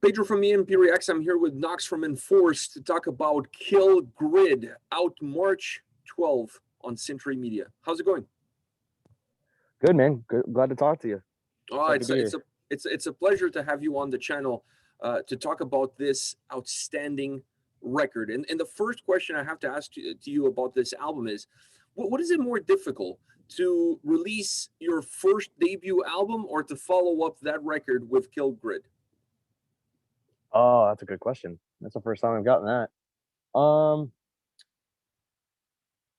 Pedro from A&P-REACTS. I'm here with Knox from Enforced to talk about Kill Grid, out March 12th on Century Media. How's it going? Good, man. Good. Glad to talk to you. Oh, it's a pleasure to have you on the channel to talk about this outstanding record. And the first question I have to ask to you about this album is, what is it more difficult, to release your first debut album or to follow up that record with Kill Grid? Oh, that's a good question. That's the first time I've gotten that.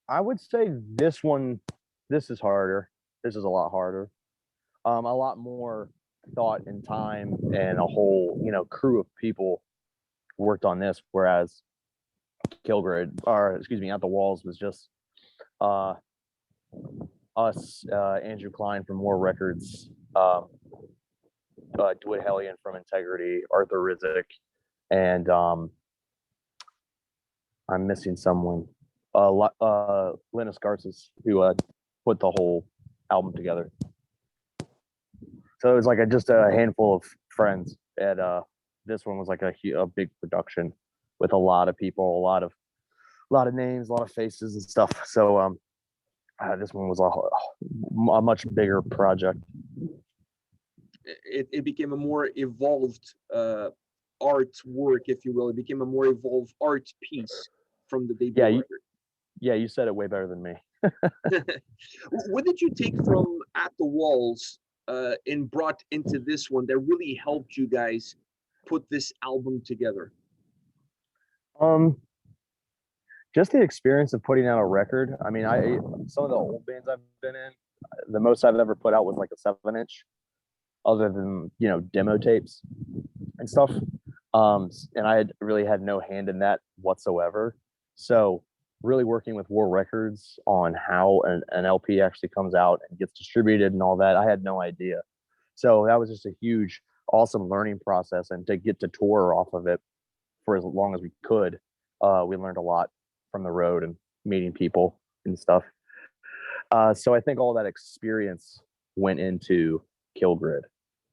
I would say this is harder. This is a lot harder. A lot more thought and time and a whole, crew of people worked on this, whereas Kill Grid, or excuse me, At the Walls was just us, Andrew Klein from War Records, Dwight Hellion from Integrity, Arthur Rizek, and I'm missing someone, Linus Garces, who put the whole album together. So it was like just a handful of friends, and this one was like a big production with a lot of people, a lot of names, a lot of faces and stuff. So this one was a much bigger project. It became a more evolved artwork, if you will. It became a more evolved art piece from the debut record. You said it way better than me. What did you take from At the Walls and brought into this one that really helped you guys put this album together? Just the experience of putting out a record. I mean, some of the old bands I've been in, the most I've ever put out was like a 7-inch, other than demo tapes and stuff. And I really had no hand in that whatsoever. So really working with War Records on how an LP actually comes out and gets distributed and all that, I had no idea. So that was just a huge, awesome learning process. And to get to tour off of it for as long as we could, we learned a lot from the road and meeting people and stuff. So I think all that experience went into Kill Grid,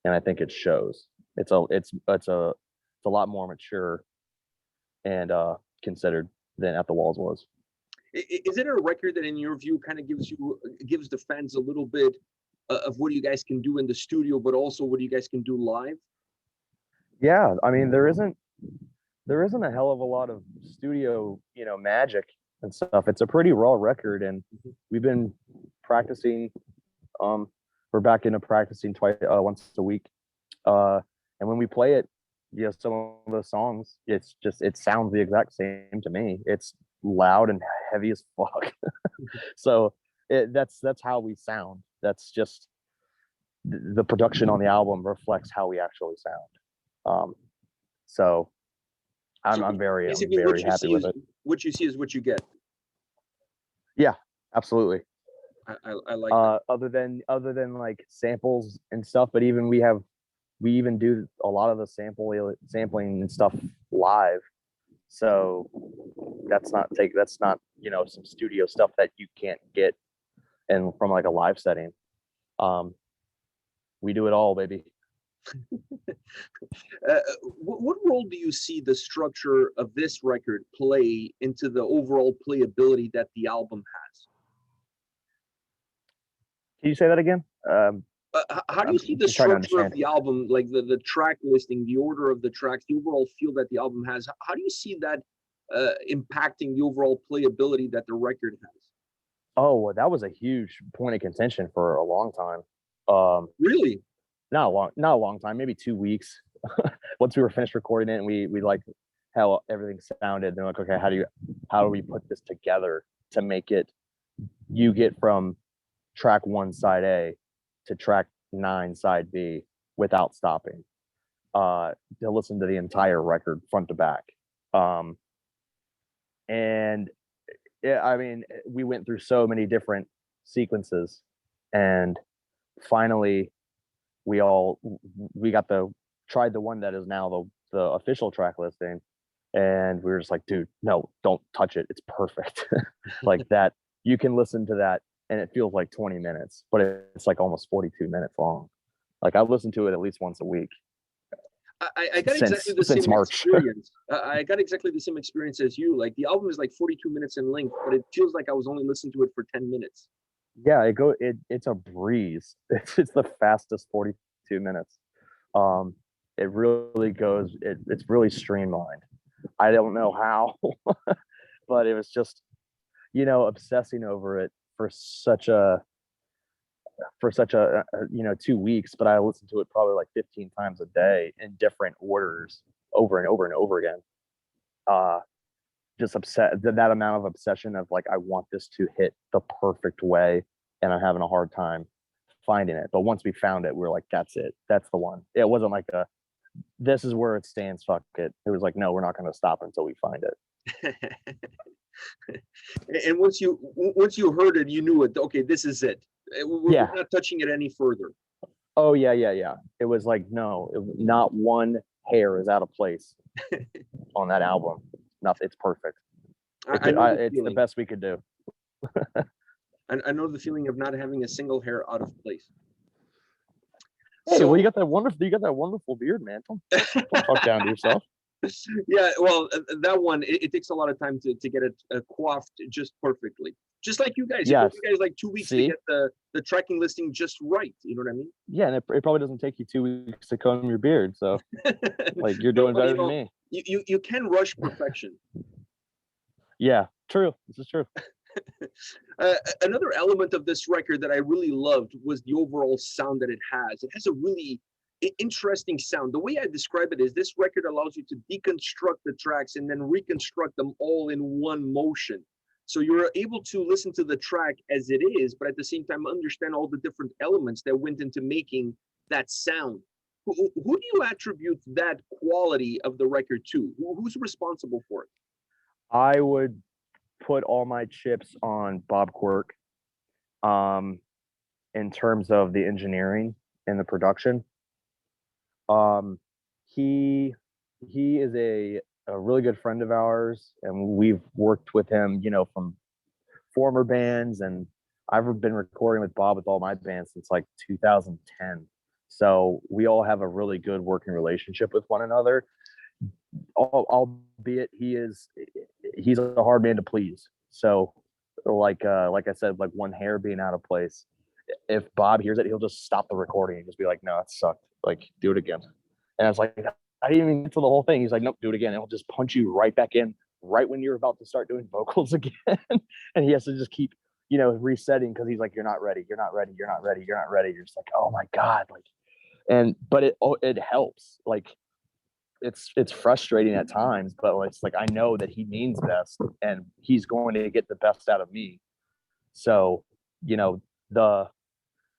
and I think it shows. It's a lot more mature and considered than At the Walls was. Is it a record that, in your view, kind of gives the fans a little bit of what you guys can do in the studio, but also what you guys can do live? Yeah, I mean, there isn't a hell of a lot of studio, magic and stuff. It's a pretty raw record, and we've been practicing. We're back into practicing once a week, and when we play it, some of the songs, it sounds the exact same to me. It's loud and heavy as fuck. So that's how we sound. That's just the production on the album reflects how we actually sound. So I'm very happy with it. What you see is what you get. Yeah, absolutely. I like that. Other than like samples and stuff, but even we even do a lot of the sampling and stuff live. So that's not some studio stuff that you can't get and from like a live setting. We do it all, baby. What role do you see the structure of this record play into the overall playability that the album has? Can you say that again? How do you see the structure of the album, like the track listing, the order of the tracks, the overall feel that the album has? How do you see that impacting the overall playability that the record has? Oh, well, that was a huge point of contention for a long time. Really? Not a long time, maybe 2 weeks. Once we were finished recording it, and we liked how everything sounded. They're like, okay, how do we put this together to make it? You get from track 1 side A to track 9 side B without stopping. To listen to the entire record front to back. And I mean, we went through so many different sequences, and finally we tried the one that is now the official track listing, and we were just like, dude, no, don't touch it, it's perfect. Like that, you can listen to that and it feels like 20 minutes, but it's like almost 42 minutes long. Like I listen to it at least once a week. I got exactly the since same March. experience. I got exactly the same experience as you. Like the album is like 42 minutes in length, but it feels like I was only listening to it for 10 minutes. Yeah, it's a breeze. It's the fastest 42 minutes. It really goes. It's really streamlined. I don't know how, but it was just obsessing over it for such a 2 weeks. But I listened to it probably like 15 times a day in different orders over and over and over again. Just upset that amount of obsession of like I want this to hit the perfect way, and I'm having a hard time finding it. But once we found it, we were like, that's it. That's the one. It wasn't like this is where it stands, fuck it. It was like, no, we're not going to stop until we find it. And once you heard it, you knew it. Okay, this is it. We're not touching it any further. Oh yeah. It was like no, not one hair is out of place on that album. Nothing. It's perfect. It's the best we could do. I know the feeling of not having a single hair out of place. Hey, well, you got that wonderful beard, man. Don't talk down to yourself. Yeah, well, that one it takes a lot of time to get it coiffed just perfectly. Just like you guys, yes. You guys like 2 weeks to get the tracking listing just right. You know what I mean? Yeah, and it probably doesn't take you 2 weeks to comb your beard. So, like, you're doing better than me. You can rush perfection. Yeah, true. This is true. Another element of this record that I really loved was the overall sound that it has. It has a really interesting sound. The way I describe it is this record allows you to deconstruct the tracks and then reconstruct them all in one motion. So you're able to listen to the track as it is, but at the same time understand all the different elements that went into making that sound. Who do you attribute that quality of the record to? Who's responsible for it? I would put all my chips on Bob Quirk in terms of the engineering and the production. He is a really good friend of ours, and we've worked with him, from former bands, and I've been recording with Bob with all my bands since like 2010. So we all have a really good working relationship with one another. Albeit he's a hard man to please. So like I said, like one hair being out of place, if Bob hears it, he'll just stop the recording and just be like, no, it sucked. Like, do it again. And I was like, I didn't even get to the whole thing. He's like, nope, do it again. And he'll just punch you right back in right when you're about to start doing vocals again. And he has to just keep, resetting because he's like, you're not ready. You're not ready. You're not ready. You're not ready. You're just like, oh my God. Like, but it helps. Like, it's frustrating at times, but it's like I know that he means best and he's going to get the best out of me. So, the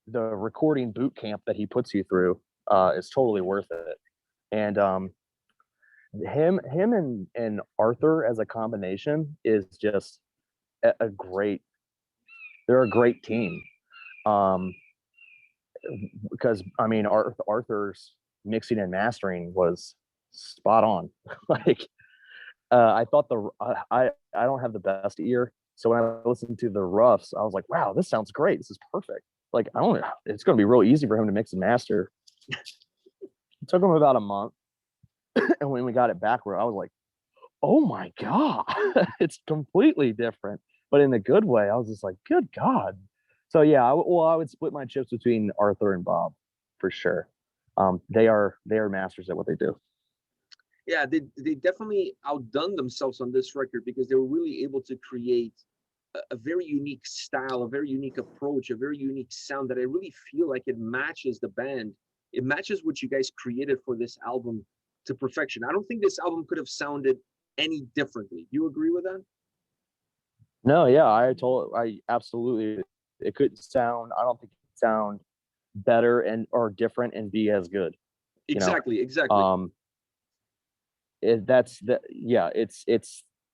recording boot camp that he puts you through is totally worth it. And him and Arthur as a combination is just a great. They're a great team. Because I mean, Arthur's mixing and mastering was spot on. Like, I thought I don't have the best ear, so when I listened to the roughs, I was like, wow, this sounds great. This is perfect. Like, it's going to be real easy for him to mix and master. It took him about a month, and when we got it back, I was like, oh my God, it's completely different, but in a good way. I was just like, good God. So yeah, I would split my chips between Arthur and Bob for sure. They are masters at what they do. Yeah, they definitely outdone themselves on this record because they were really able to create a very unique style, a very unique approach, a very unique sound that I really feel like it matches the band. It matches what you guys created for this album to perfection. I don't think this album could have sounded any differently. Do you agree with that? No, yeah, I absolutely. It couldn't sound. I don't think it could sound better or different and be as good. Exactly. It's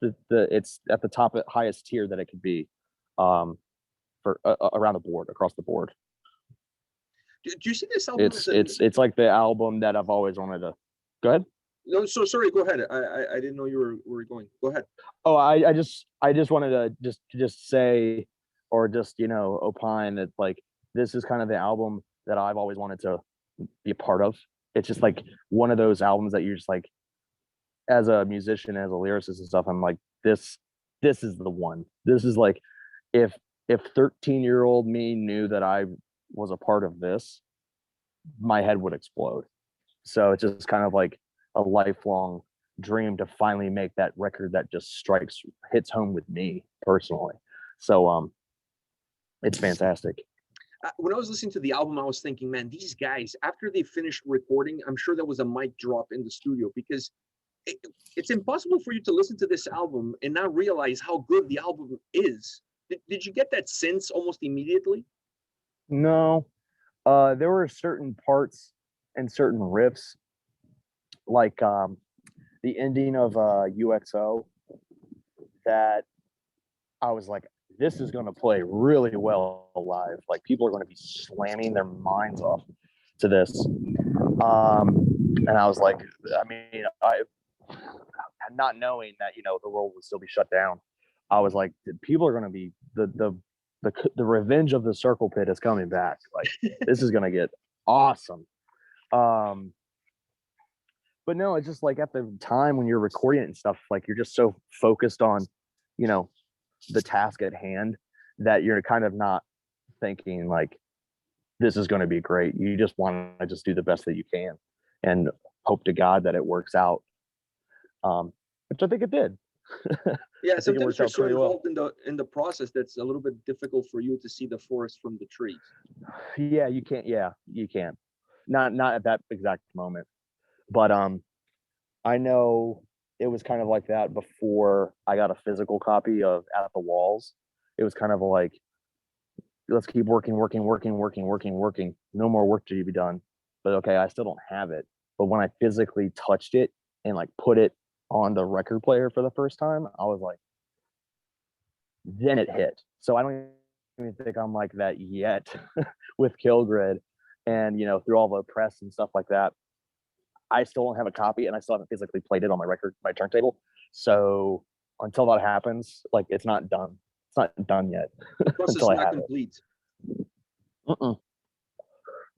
it's at the top, highest tier that it could be, for around the board, across the board. Do you see this album? It's like the album that I've always wanted to. Go ahead. No, so sorry. Go ahead. I didn't know you were going. Go ahead. Oh, I just wanted to just say, or just opine that like this is kind of the album that I've always wanted to be a part of. it's just like one of those albums that you're just like, as a musician, as a lyricist and stuff, I'm like, this is the one. This is like, if 13-year-old me knew that I was a part of this, my head would explode. So it's just kind of like a lifelong dream to finally make that record that just hits home with me personally. So it's fantastic. When I was listening to the album, I was thinking, man, these guys, after they finished recording, I'm sure there was a mic drop in the studio, because it, it's impossible for you to listen to this album and not realize how good the album is. Did you get that sense almost immediately? No, there were certain parts and certain riffs, like the ending of UXO, that I was like, this is going to play really well live. Like, people are going to be slamming their minds off to this. And I was like, I mean, not knowing that, the world would still be shut down, I was like, people are going to be the revenge of the circle pit is coming back. Like, this is going to get awesome. But no, it's just like, at the time when you're recording it and stuff, like, you're just so focused on, the task at hand, that you're kind of not thinking like, this is going to be great. You just want to just do the best that you can and hope to God that it works out. Which I think it did. Yeah, sometimes you're so involved well. in the process that's a little bit difficult for you to see the forest from the trees. Yeah, you can't. Yeah, you can't. Not at that exact moment. But I know it was kind of like that before I got a physical copy of At the Walls. It was kind of like, let's keep working. No more work to be done. But okay, I still don't have it. But when I physically touched it and like put it on the record player for the first time, I was like, then it hit. So I don't even think I'm like that yet with Kilgrid. And, through all the press and stuff like that, I still don't have a copy, and I still haven't physically played it on my turntable. So until that happens, like, it's not done. It's not done yet. The process until is I not have complete. it.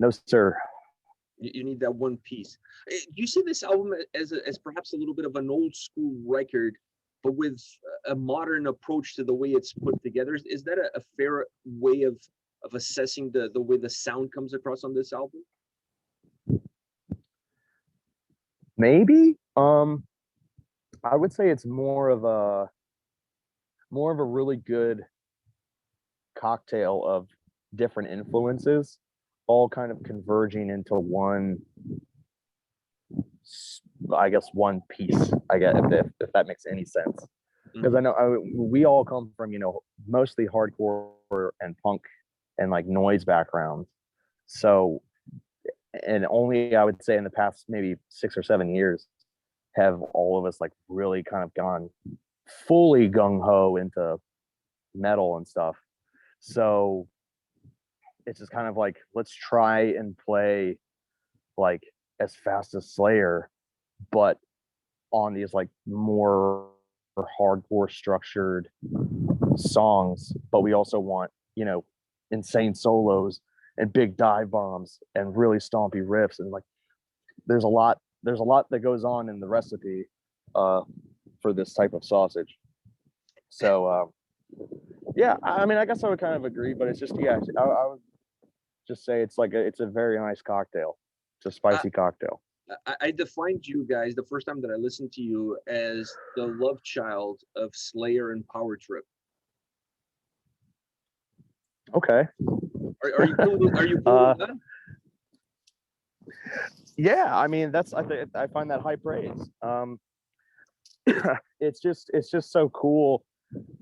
No, sir. You need that one piece. Do you see this album as perhaps a little bit of an old school record, but with a modern approach to the way it's put together? Is that a fair way of assessing the way the sound comes across on this album? Maybe. I would say it's more of a really good cocktail of different influences, all kind of converging into one, I guess, one piece. I guess, if that makes any sense, because I know we all come from, mostly hardcore and punk and like noise backgrounds. So, and only, I would say, in the past maybe 6 or 7 years have all of us like really kind of gone fully gung-ho into metal and stuff. So it's just kind of like, let's try and play like as fast as Slayer, but on these like more hardcore structured songs. But we also want, insane solos and big dive bombs and really stompy riffs. And like, there's a lot that goes on in the recipe for this type of sausage. So yeah, I mean, I guess I would kind of agree, but it's just, yeah, I would just say it's like it's a very nice cocktail. It's a spicy cocktail. I defined you guys the first time that I listened to you as the love child of Slayer and Power Trip. Okay. Are you cool with that? Yeah, I mean, I find that high praise. It's just so cool.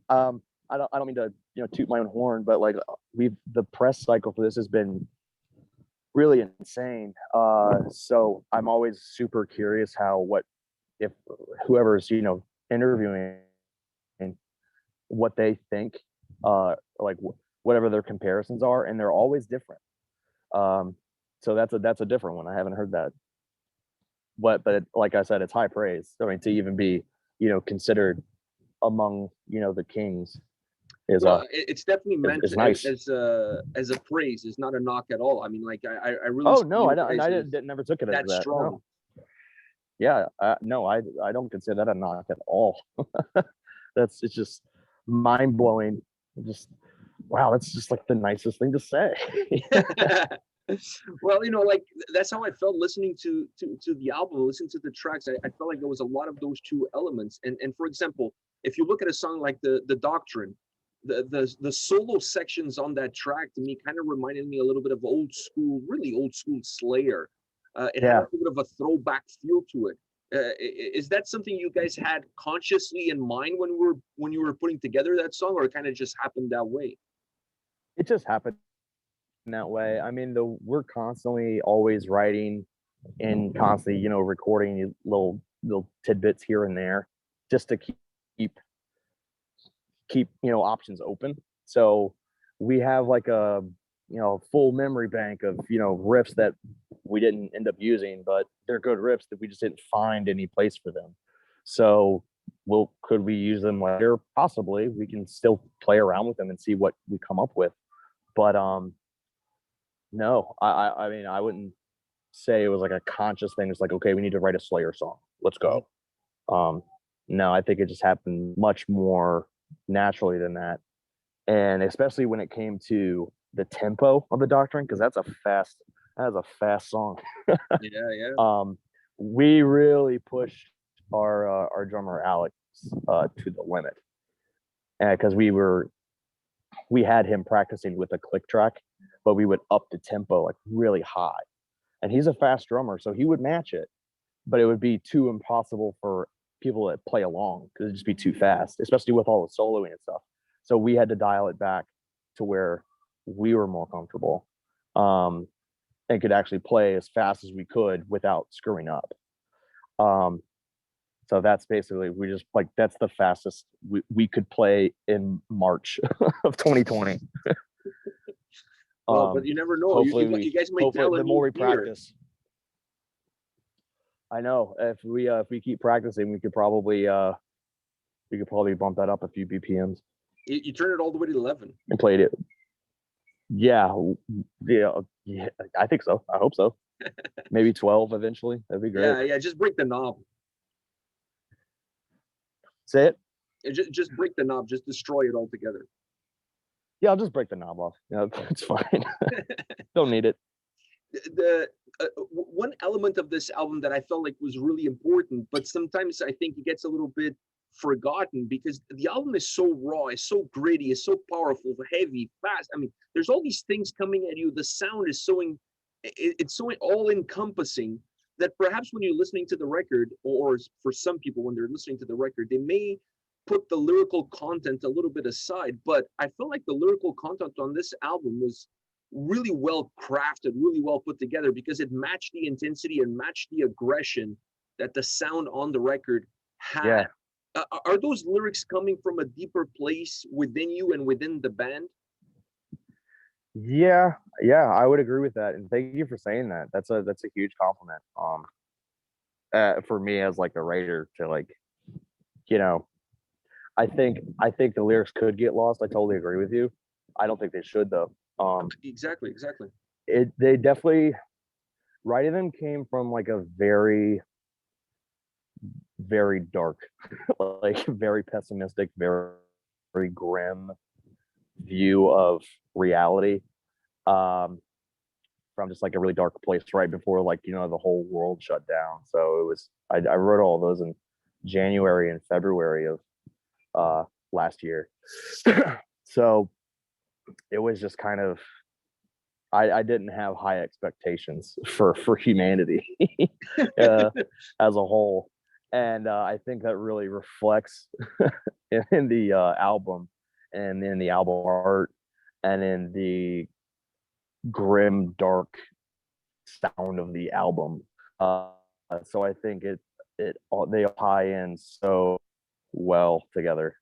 I don't mean to, toot my own horn, but like, the press cycle for this has been really insane. So I'm always super curious if whoever's, interviewing, what they think, like whatever their comparisons are, and they're always different. So that's a different one. I haven't heard that. But like I said, it's high praise. I mean, to even be, considered among, the kings. is Well, it's definitely meant is nice. as a praise. It's not a knock at all. I mean, like I really Oh see no, you I don't, and guys I as never took it as that that. strong. No. Yeah, no, I don't consider that a knock at all. It's just mind blowing. Just wow, that's just like the nicest thing to say. Well, like that's how I felt listening to the album, listening to the tracks. I felt like there was a lot of those two elements. And for example, if you look at a song like the Doctrine, the solo sections on that track to me kind of reminded me a little bit of old school, really old school Slayer. It had a Yeah, little bit of a throwback feel to it. Is that something you guys had consciously in mind when you were putting together that song, or it kind of just happened that way? it just happened that way. I mean, we're constantly always writing and constantly, recording little tidbits here and there, just to keep options open. So we have like a full memory bank of riffs that we didn't end up using, but they're good riffs that we just didn't find any place for them. So could we use them later? Possibly. We can still play around with them and see what we come up with. But no, I mean, I wouldn't say it was like a conscious thing. It's like, okay, we need to write a Slayer song. Let's go. Um, no, I think it just happened much more naturally than that. And especially when it came to the tempo of the Doctrine, because that is a fast song. Yeah, yeah. We really pushed our drummer Alex to the limit, because we had him practicing with a click track, but we would up the tempo like really high. And he's a fast drummer, so he would match it, but it would be too impossible for people that play along because it'd just be too fast, especially with all the soloing and stuff. So we had to dial it back to where we were more comfortable, and could actually play as fast as we could without screwing up. Um, so that's basically that's the fastest we could play in March of 2020. Well, but you never know. You guys might hopefully tell a the more new we peer. practice. I know if we keep practicing, we could probably bump that up a few BPMs You turn it all the way to 11. and played it. Yeah, yeah, I think so. I hope so. Maybe 12 eventually. That'd be great. Yeah, yeah. Just break the knob. Say it. Just break the knob. Just destroy it altogether. Yeah, I'll just break the knob off. Yeah, it's fine. Don't need it. The one element of this album that I felt like was really important, but sometimes I think it gets a little bit forgotten because the album is so raw, it's so gritty, it's so powerful, heavy, fast. I mean, there's all these things coming at you. The sound is it's so all encompassing that perhaps when you're listening to the record, or for some people when they're listening to the record, they may put the lyrical content a little bit aside. But I feel like the lyrical content on this album was really well crafted, really well put together, because it matched the intensity and matched the aggression that the sound on the record had. Yeah. Are those lyrics coming from a deeper place within you and within the band? Yeah, I would agree with that, and thank you for saying that. That's a huge compliment. For me as like a writer to like, I think the lyrics could get lost. I totally agree with you. I don't think they should though. Exactly. They definitely, writing them came from like a very, very dark, like very pessimistic, very, very grim view of reality. From just like a really dark place right before like the whole world shut down. So it was I wrote all those in January and February of last year. So it was just kind of I didn't have high expectations for humanity as a whole, and I think that really reflects in the album and in the album art and in the grim, dark sound of the album. So I think they tie in so well together.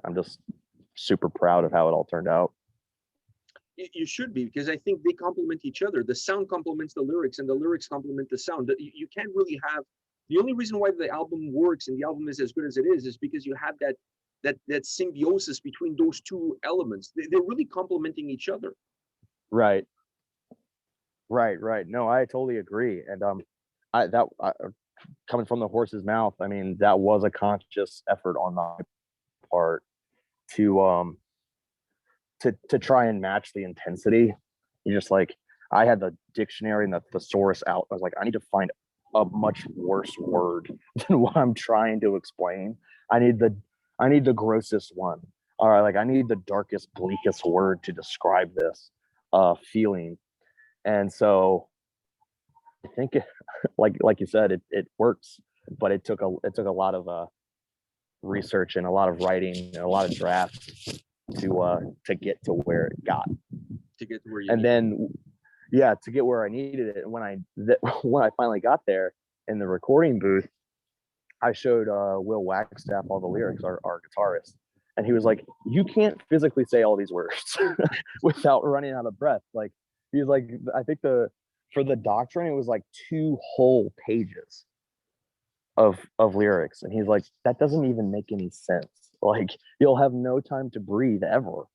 I'm just super proud of how it all turned out. You should be, because I think they complement each other. The sound complements the lyrics, and the lyrics complement the sound. You can't really have. The only reason why the album works and the album is as good as it is because you have that that symbiosis between those two elements. They're really complementing each other. Right. Right. No, I totally agree. And coming from the horse's mouth, I mean, that was a conscious effort on my part to try and match the intensity. You just like, I had the dictionary and the thesaurus out. I was like, I need to find a much worse word than what I'm trying to explain. I need the grossest one. All right, like I need the darkest, bleakest word to describe this feeling. And so I think like you said, it works, but it took a lot of research and a lot of writing and a lot of drafts to get to where it got. To get to where you and then yeah, to get where I needed it. And when I finally got there in the recording booth, I showed Will Wagstaff all the lyrics, our guitarist, and he was like, "You can't physically say all these words without running out of breath." Like he's like, I think for the Doctrine, it was like 2 whole pages of lyrics, and he's like, that doesn't even make any sense. Like you'll have no time to breathe ever,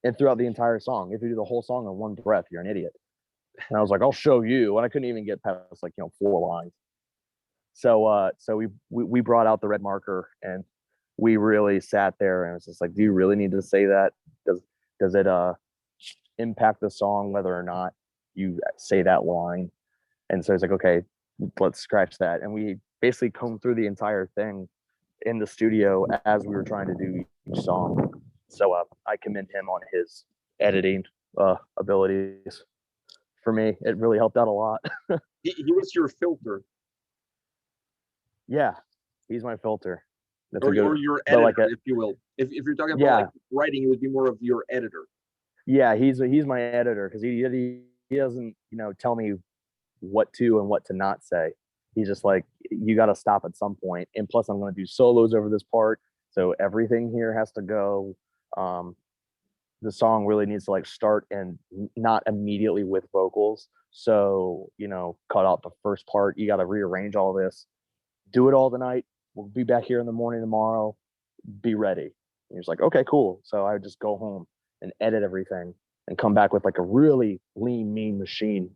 and throughout the entire song, if you do the whole song in one breath, you're an idiot. And I was like, I'll show you. And I couldn't even get past like 4 lines. So we brought out the red marker and we really sat there and it was just like, do you really need to say that? Does it impact the song whether or not you say that line? And so it's like, okay, let's scratch that. And we basically combed through the entire thing in the studio as we were trying to do each song. So I commend him on his editing abilities. For me, it really helped out a lot. he was your filter. Yeah, he's my filter. That's or your editor, like if you will. If you're talking about like writing, it would be more of your editor. Yeah, he's my editor because he doesn't tell me what to and what to not say. He's just like, you got to stop at some point. And plus, I'm going to do solos over this part, so everything here has to go. The song really needs to like start and not immediately with vocals. So, cut out the first part. You got to rearrange all this, do it all tonight. We'll be back here in the morning tomorrow. Be ready. And he's like, okay, cool. So I would just go home and edit everything and come back with like a really lean, mean machine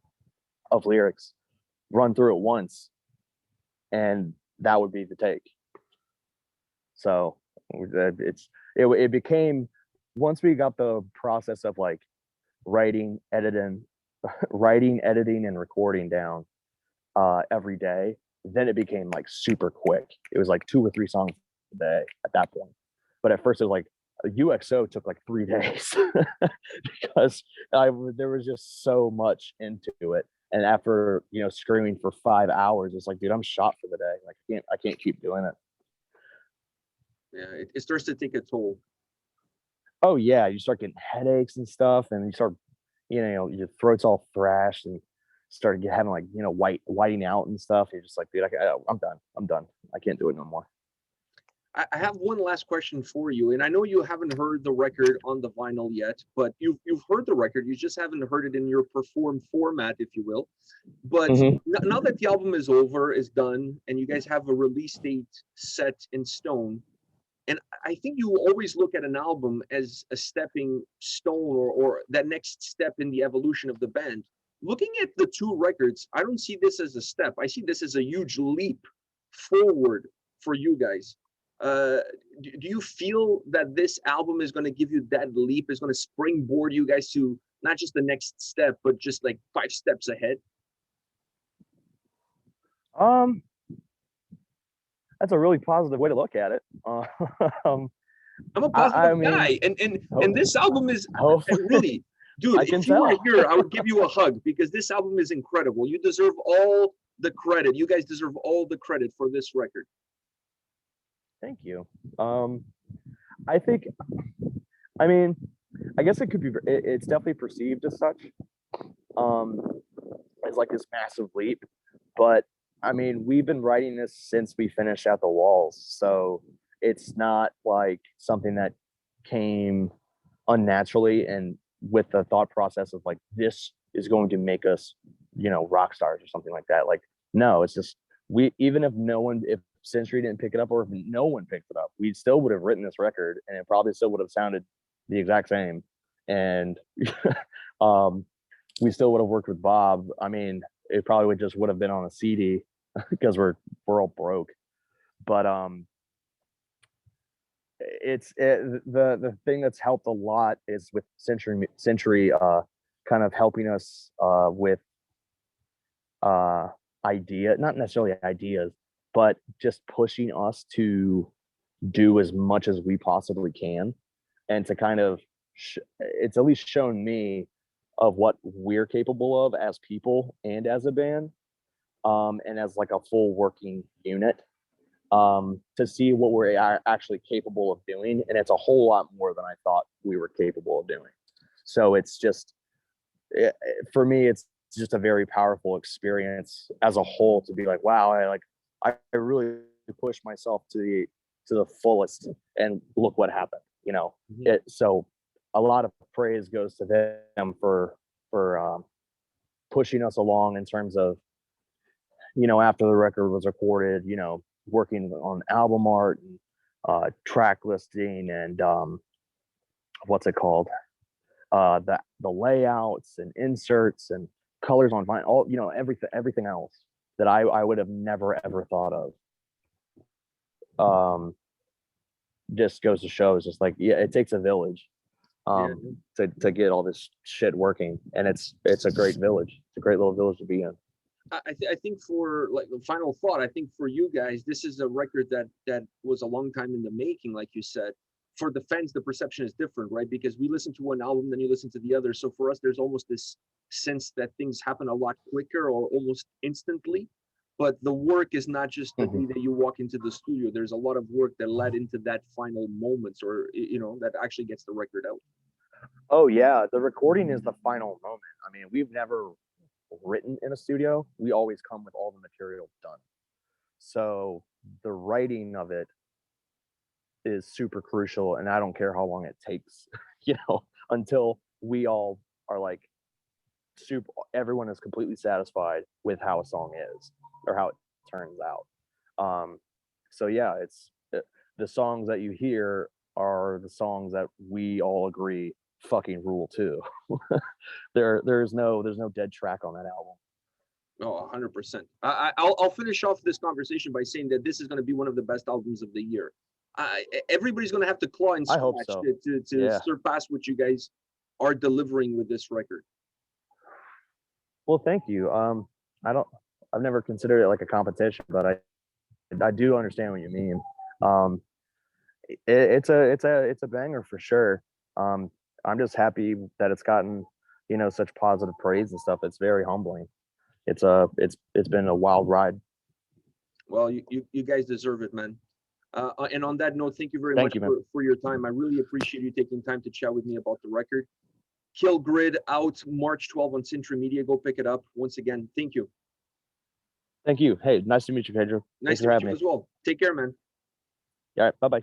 of lyrics, run through it once. And that would be the take. So it became, once we got the process of like writing, editing, and recording down every day, then it became like super quick. It was like 2 or 3 songs a day at that point. But at first it was like UXO took like 3 days because there was just so much into it. And after screaming for 5 hours, it's like, dude, I'm shot for the day. Like I can't keep doing it. Yeah, it starts to take a toll. Oh yeah, you start getting headaches and stuff, and you start, your throat's all thrashed and started having like whiting out and stuff. You're just like, dude, I'm done. I can't do it no more. I have one last question for you, and I know you haven't heard the record on the vinyl yet, but you've heard the record. You just haven't heard it in your performed format, if you will. But now that the album is over, is done, and you guys have a release date set in stone. And I think you always look at an album as a stepping stone or that next step in the evolution of the band. Looking at the 2 records, I don't see this as a step. I see this as a huge leap forward for you guys. Do you feel that this album is going to give you that leap, is going to springboard you guys to not just the next step, but just like 5 steps ahead? That's a really positive way to look at it. I'm a positive guy, and this album is really, dude. If you were here, I would give you a hug because this album is incredible. You deserve all the credit. You guys deserve all the credit for this record. Thank you. I think, I guess it could be. It's definitely perceived as such, as like this massive leap, but. We've been writing this since we finished At the Walls, so it's not like something that came unnaturally and with the thought process of like, this is going to make us, rock stars or something like that. Like, no, it's just, even if Century didn't pick it up, or if no one picked it up, we still would have written this record, and it probably still would have sounded the exact same. And we still would have worked with Bob. I mean, it probably would have been on a CD because we're all broke. But the thing that's helped a lot is with Century kind of helping us with not necessarily ideas, but just pushing us to do as much as we possibly can, and to kind of it's at least shown me of what we're capable of as people and as a band, and as like a full working unit, to see what we're actually capable of doing. And it's a whole lot more than I thought we were capable of doing. So it's just, for me, it's just a very powerful experience as a whole to be like, wow, I really pushed myself to the fullest, and look what happened, you know. So a lot of praise goes to them for pushing us along in terms of, you know, after the record was recorded, you know, working on album art and track listing and what's it called, the layouts and inserts and colors on vinyl, all, you know, everything else that I would have never ever thought of. Just goes to show, it's just like, yeah, it takes a village to get all this shit working, and it's a great village. It's a great little village to be in. I think, for like the final thought, I think for you guys, this is a record that was a long time in the making, like you said. For the fans, the perception is different, right? Because we listen to one album, then you listen to the other. So for us, there's almost this sense that things happen a lot quicker or almost instantly. But the work is not just the day that you walk into the studio. There's a lot of work that led into that final moments, or, you know, that actually gets the record out. Oh yeah, the recording is the final moment. I mean, we've never written in a studio. We always come with all the material done. So the writing of it is super crucial, and I don't care how long it takes, you know, until we all are like everyone is completely satisfied with how a song is or how it turns out. So yeah, it's the songs that you hear are the songs that we all agree fucking rule too. There's no dead track on that album. Oh, 100%. I'll finish off this conversation by saying that this is going to be one of the best albums of the year. Everybody's going to have to claw and scratch to surpass what you guys are delivering with this record. Well, thank you. I've never considered it like a competition, but I do understand what you mean. It's a banger for sure. I'm just happy that it's gotten, you know, such positive praise and stuff. It's very humbling. It's been a wild ride. Well, you guys deserve it, man. And on that note, thank you very much for your time. I really appreciate you taking time to chat with me about the record. Kill Grid out March 12th on Century Media. Go pick it up. Once again, thank you. Thank you. Hey, nice to meet you, Pedro. Nice to meet you as well. Take care, man. All right. Bye-bye.